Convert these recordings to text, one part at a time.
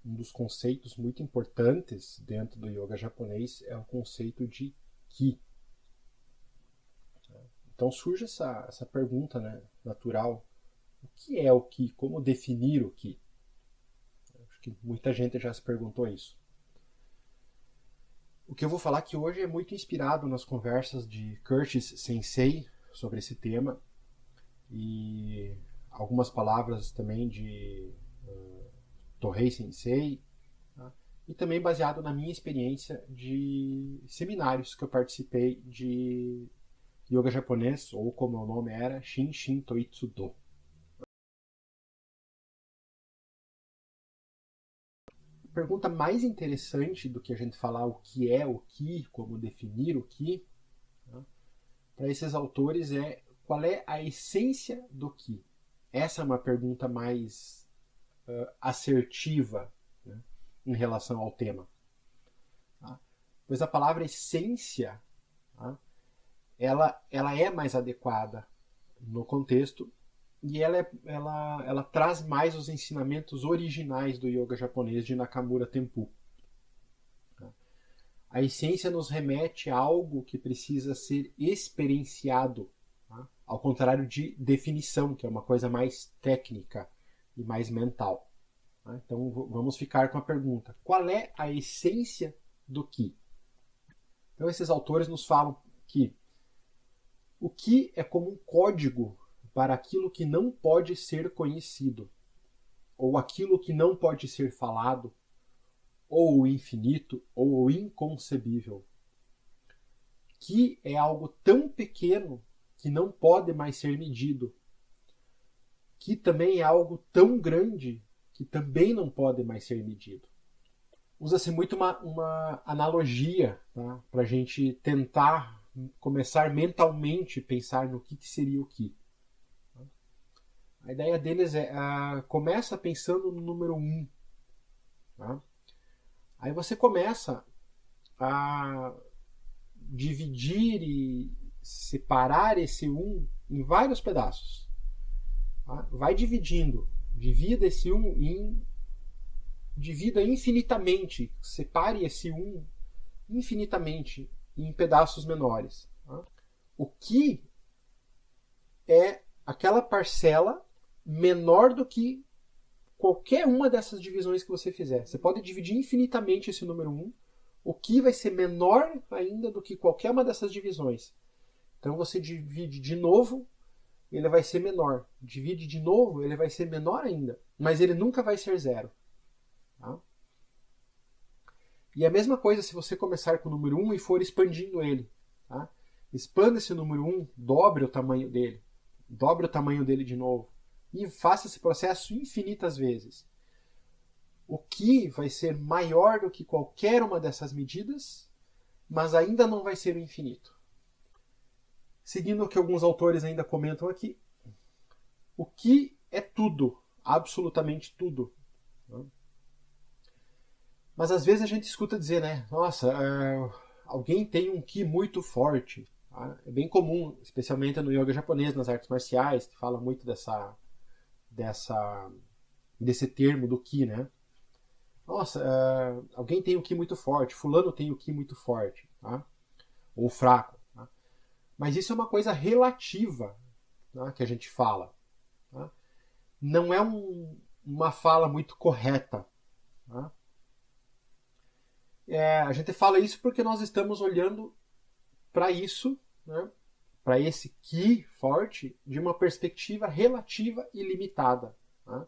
um dos conceitos muito importantes dentro do yoga japonês é o conceito de Ki. Então surge essa pergunta, né, natural: o que é o Ki? Como definir o Ki? Acho que muita gente já se perguntou isso. O que eu vou falar aqui hoje é muito inspirado nas conversas de Curtis Sensei sobre esse tema e algumas palavras também de Tohei Sensei, tá? E também baseado na minha experiência de seminários que eu participei de yoga japonês, ou como o nome era, Shin Shin Toitsu Do. A pergunta mais interessante do que a gente falar o que é o Ki, como definir o Ki, né, para esses autores é: qual é a essência do Ki? Essa é uma pergunta mais assertiva, né, em relação ao tema. Tá? Pois a palavra essência, tá, ela é mais adequada no contexto e ela traz mais os ensinamentos originais do yoga japonês de Nakamura Tempu. A essência nos remete a algo que precisa ser experienciado, tá? Ao contrário de definição, que é uma coisa mais técnica e mais mental. Tá? Então vamos ficar com a pergunta: qual é a essência do Ki? Então esses autores nos falam que o Ki é como um código para aquilo que não pode ser conhecido, ou aquilo que não pode ser falado, ou o infinito, ou o inconcebível. Ki é algo tão pequeno que não pode mais ser medido. Ki também é algo tão grande que também não pode mais ser medido. Usa-se muito uma analogia, tá, para a gente tentar começar mentalmente a pensar no que seria o Ki. A ideia deles é: começa pensando no número 1. Tá? Aí você começa a dividir e separar esse 1 em vários pedaços. Tá? Vai dividindo. Divida esse 1 divida infinitamente. Separe esse 1 infinitamente em pedaços menores. Tá? O que é aquela parcela menor do que qualquer uma dessas divisões que você fizer. Você pode dividir infinitamente esse número 1, o que vai ser menor ainda do que qualquer uma dessas divisões. Então você divide de novo, ele vai ser menor. Divide de novo, ele vai ser menor ainda. Mas ele nunca vai ser zero. Tá? E a mesma coisa se você começar com o número 1 e for expandindo ele. Tá? Expanda esse número 1, dobre o tamanho dele. Dobre o tamanho dele de novo. E faça esse processo infinitas vezes. O que vai ser maior do que qualquer uma dessas medidas, mas ainda não vai ser o infinito. Seguindo o que alguns autores ainda comentam aqui, o que é tudo, absolutamente tudo. Mas às vezes a gente escuta dizer, né? Nossa, alguém tem um Ki muito forte. Tá? É bem comum, especialmente no yoga japonês, nas artes marciais, que fala muito desse termo do Ki, né? Nossa, alguém tem o Ki muito forte, fulano tem o Ki muito forte, tá? Ou fraco. Tá? Mas isso é uma coisa relativa, tá, que a gente fala. Tá? Não é uma fala muito correta. Tá? A gente fala isso porque nós estamos olhando para isso, né, para esse Ki forte, de uma perspectiva relativa e limitada. Tá?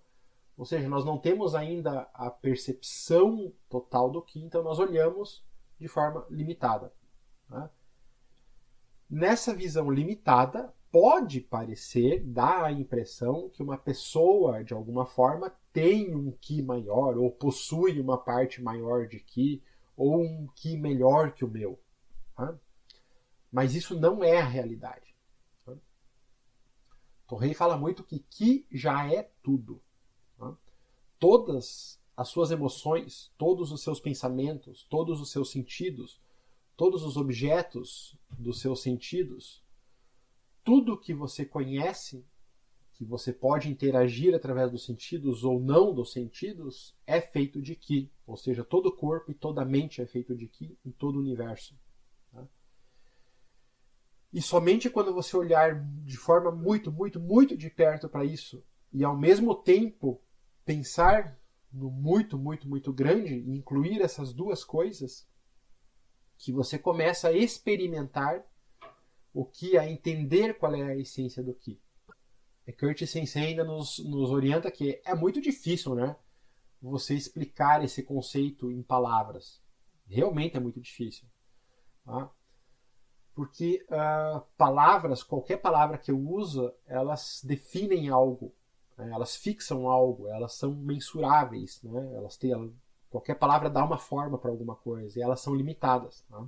Ou seja, nós não temos ainda a percepção total do Ki, então nós olhamos de forma limitada. Tá? Nessa visão limitada, pode parecer, dar a impressão que uma pessoa, de alguma forma, tem um Ki maior, ou possui uma parte maior de Ki, ou um Ki melhor que o meu. Tá? Mas isso não é a realidade. Tá? Tohei fala muito que Ki já é tudo. Tá? Todas as suas emoções, todos os seus pensamentos, todos os seus sentidos, todos os objetos dos seus sentidos, tudo que você conhece que você pode interagir através dos sentidos ou não dos sentidos, é feito de Ki. Ou seja, todo o corpo e toda a mente é feito de Ki em todo o universo. Tá? E somente quando você olhar de forma muito, muito, muito de perto para isso e ao mesmo tempo pensar no muito, muito, muito grande e incluir essas duas coisas, que você começa a experimentar o Ki, a entender qual é a essência do Ki. Kurt Sensei ainda nos orienta que é muito difícil, né, você explicar esse conceito em palavras. Realmente é muito difícil. Tá? Porque palavras, qualquer palavra que eu uso, elas definem algo, né? Elas fixam algo, elas são mensuráveis, né? Qualquer palavra dá uma forma para alguma coisa e elas são limitadas. Tá?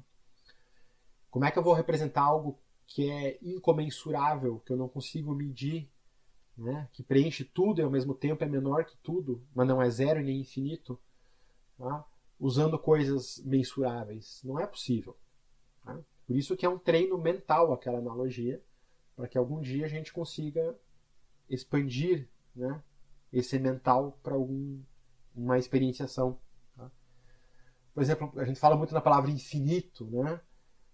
Como é que eu vou representar algo que é incomensurável, que eu não consigo medir, né? Que preenche tudo e ao mesmo tempo é menor que tudo, mas não é zero e nem infinito, tá? Usando coisas mensuráveis? Não é possível. Tá? Por isso que é um treino mental aquela analogia, para que algum dia a gente consiga expandir, né, esse mental para uma experienciação. Tá? Por exemplo, a gente fala muito na palavra infinito, né,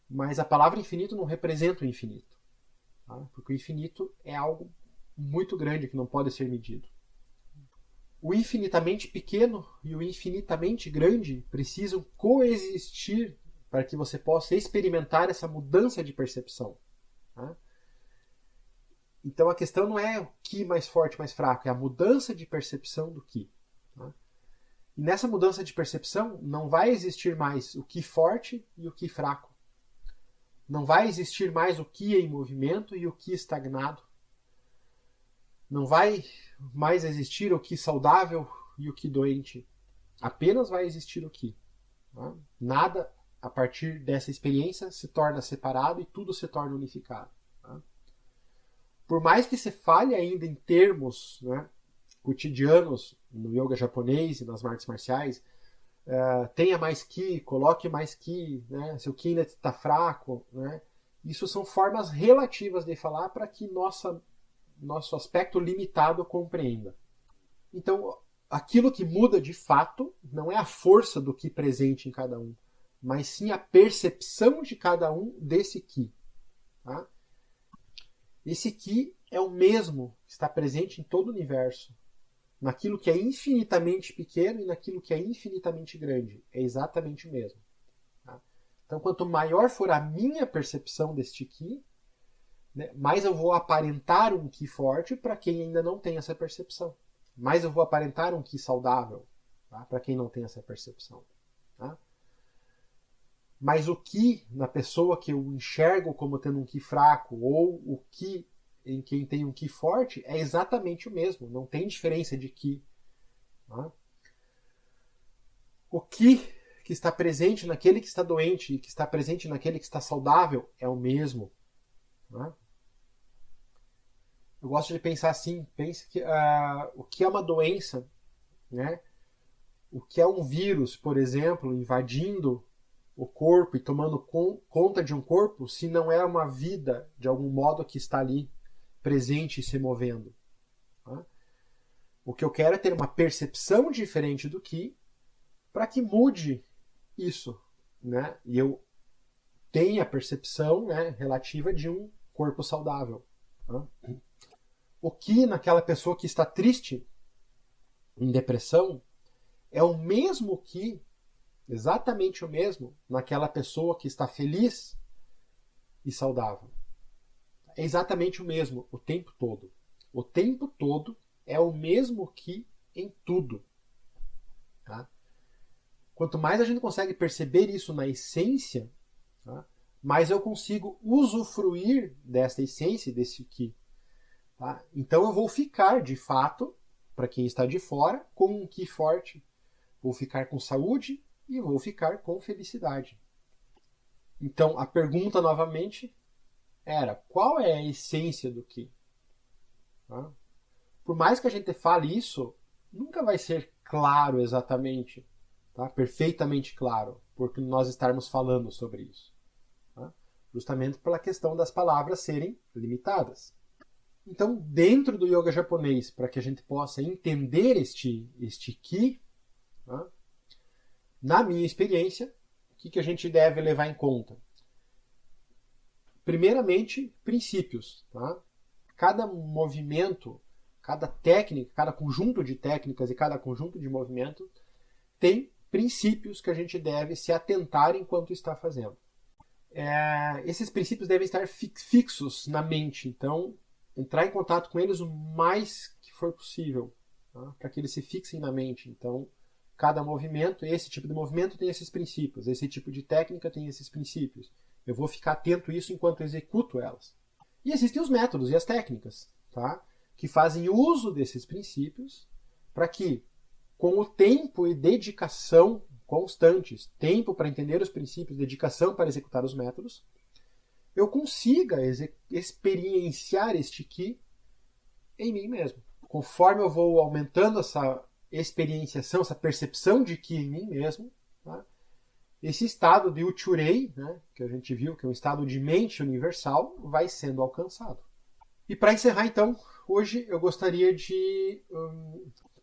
mas a palavra infinito não representa o infinito. Tá? Porque o infinito é algo muito grande que não pode ser medido. O infinitamente pequeno e o infinitamente grande precisam coexistir para que você possa experimentar essa mudança de percepção. Tá? Então a questão não é o Ki mais forte, mais fraco, é a mudança de percepção do Ki. Tá? E nessa mudança de percepção não vai existir mais o Ki forte e o Ki fraco. Não vai existir mais o Ki em movimento e o Ki estagnado. Não vai mais existir o Ki saudável e o Ki doente. Apenas vai existir o Ki. Tá? Nada a partir dessa experiência se torna separado e tudo se torna unificado. Tá? Por mais que se fale ainda em termos, né, cotidianos no yoga japonês e nas artes marciais, tenha mais Ki, coloque mais Ki, né, seu Ki ainda está fraco, né, isso são formas relativas de falar para que nosso aspecto limitado compreenda. Então, aquilo que muda de fato não é a força do Ki presente em cada um, mas sim a percepção de cada um desse Ki. Tá? Esse Ki é o mesmo que está presente em todo o universo, naquilo que é infinitamente pequeno e naquilo que é infinitamente grande. É exatamente o mesmo. Tá? Então, quanto maior for a minha percepção deste Ki, né, mais eu vou aparentar um Ki forte para quem ainda não tem essa percepção. Mais eu vou aparentar um Ki saudável, tá? Para quem não tem essa percepção. Tá? Mas o Ki na pessoa que eu enxergo como tendo um Ki fraco ou o Ki em quem tem um Ki forte é exatamente o mesmo. Não tem diferença de Ki. Tá? O Ki que está presente naquele que está doente e que está presente naquele que está saudável é o mesmo. Tá? Eu gosto de pensar assim. Pense que o que é uma doença, né? O que é um vírus, por exemplo, invadindo o corpo e tomando conta de um corpo, se não é uma vida, de algum modo, que está ali presente e se movendo. Tá? O que eu quero é ter uma percepção diferente do Ki para que mude isso. Né? E eu tenha a percepção, né, relativa de um corpo saudável. Tá? O Ki naquela pessoa que está triste, em depressão, é o mesmo Ki, exatamente o mesmo, naquela pessoa que está feliz e saudável. É exatamente o mesmo o tempo todo. O tempo todo é o mesmo Ki em tudo. Tá? Quanto mais a gente consegue perceber isso na essência, tá, mais eu consigo usufruir dessa essência, desse Ki. Tá? Então eu vou ficar, de fato, para quem está de fora, com um Ki forte. Vou ficar com saúde e vou ficar com felicidade. Então, a pergunta novamente era: qual é a essência do Ki? Tá? Por mais que a gente fale isso, nunca vai ser claro exatamente, tá? Perfeitamente claro, porque nós estarmos falando sobre isso. Tá? Justamente pela questão das palavras serem limitadas. Então, dentro do yoga japonês, para que a gente possa entender este Ki, tá? Na minha experiência, o que a gente deve levar em conta? Primeiramente, princípios. Tá? Cada movimento, cada técnica, cada conjunto de técnicas e cada conjunto de movimento tem princípios que a gente deve se atentar enquanto está fazendo. Esses princípios devem estar fixos na mente, então entrar em contato com eles o mais que for possível, tá? Para que eles se fixem na mente. Então, cada movimento, esse tipo de movimento tem esses princípios, esse tipo de técnica tem esses princípios. Eu vou ficar atento a isso enquanto executo elas. E existem os métodos e as técnicas, tá? Que fazem uso desses princípios para que, com o tempo e dedicação constantes, tempo para entender os princípios, dedicação para executar os métodos, eu consiga experienciar este Ki em mim mesmo. Conforme eu vou aumentando essa experienciação, essa percepção de Ki em mim mesmo, tá? Esse estado de Uchurei, né, que a gente viu que é um estado de mente universal, vai sendo alcançado. E para encerrar, então, hoje eu gostaria de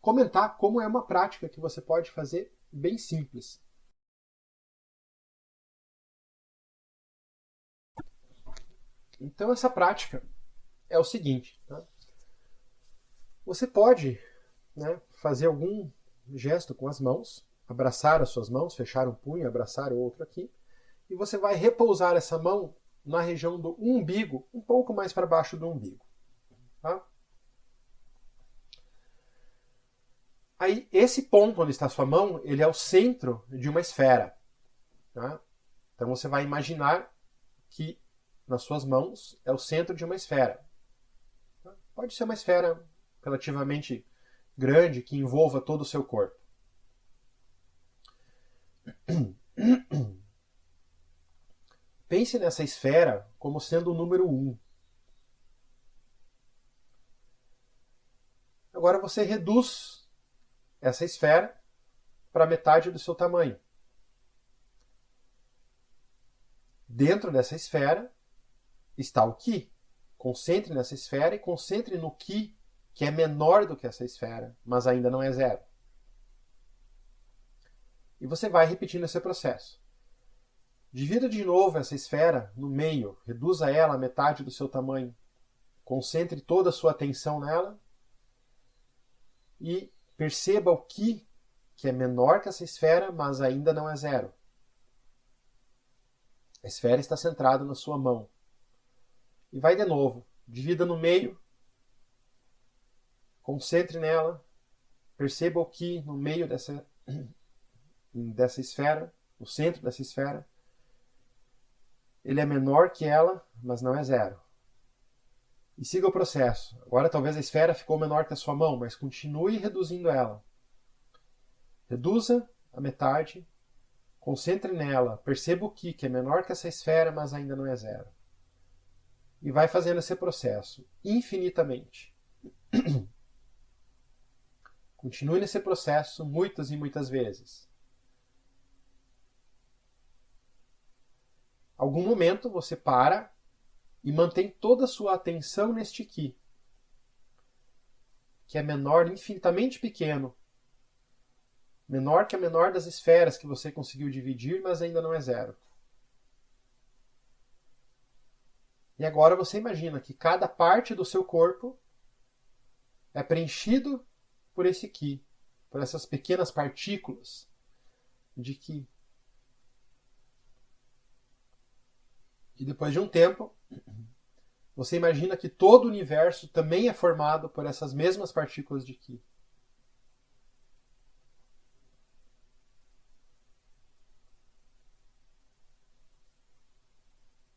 comentar como é uma prática que você pode fazer bem simples. Então, essa prática é o seguinte. Tá? Você pode, né, fazer algum gesto com as mãos, abraçar as suas mãos, fechar um punho, abraçar o outro aqui, e você vai repousar essa mão na região do umbigo, um pouco mais para baixo do umbigo. Tá? Aí, esse ponto onde está a sua mão, ele é o centro de uma esfera. Tá? Então, você vai imaginar que nas suas mãos é o centro de uma esfera. Tá? Pode ser uma esfera relativamente grande que envolva todo o seu corpo. Pense nessa esfera como sendo o número 1. Agora você reduz essa esfera para metade do seu tamanho. Dentro dessa esfera está o Ki. Concentre nessa esfera e concentre no Ki, que é menor do que essa esfera, mas ainda não é zero. E você vai repetindo esse processo. Divida de novo essa esfera no meio, reduza ela a metade do seu tamanho. Concentre toda a sua atenção nela e perceba o Ki, que é menor que essa esfera, mas ainda não é zero. A esfera está centrada na sua mão. E vai de novo. Divida no meio. Concentre nela. Perceba o Ki no meio dessa esfera, no centro dessa esfera. Ele é menor que ela, mas não é zero. E siga o processo. Agora talvez a esfera ficou menor que a sua mão, mas continue reduzindo ela. Reduza a metade. Concentre nela. Perceba o Ki, que é menor que essa esfera, mas ainda não é zero. E vai fazendo esse processo infinitamente. Continue nesse processo muitas e muitas vezes. Algum momento você para e mantém toda a sua atenção neste Ki, que é menor, infinitamente pequeno. Menor que a menor das esferas que você conseguiu dividir, mas ainda não é zero. E agora você imagina que cada parte do seu corpo é preenchido por esse Ki, por essas pequenas partículas de Ki. E depois de um tempo, você imagina que todo o universo também é formado por essas mesmas partículas de Ki.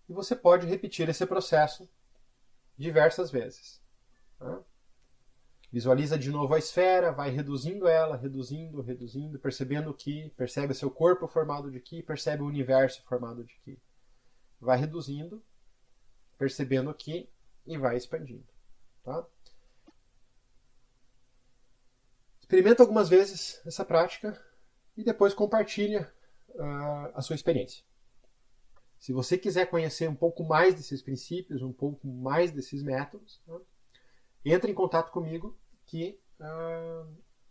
E você pode repetir esse processo diversas vezes. Tá? Visualiza de novo a esfera, vai reduzindo ela, reduzindo, percebendo o Ki, percebe o seu corpo formado de Ki, percebe o universo formado de Ki. Vai reduzindo, percebendo o Ki e vai expandindo. Tá? Experimenta algumas vezes essa prática e depois compartilha a sua experiência. Se você quiser conhecer um pouco mais desses princípios, um pouco mais desses métodos, tá? entra em contato comigo que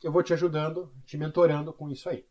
eu vou te ajudando, te mentorando com isso aí.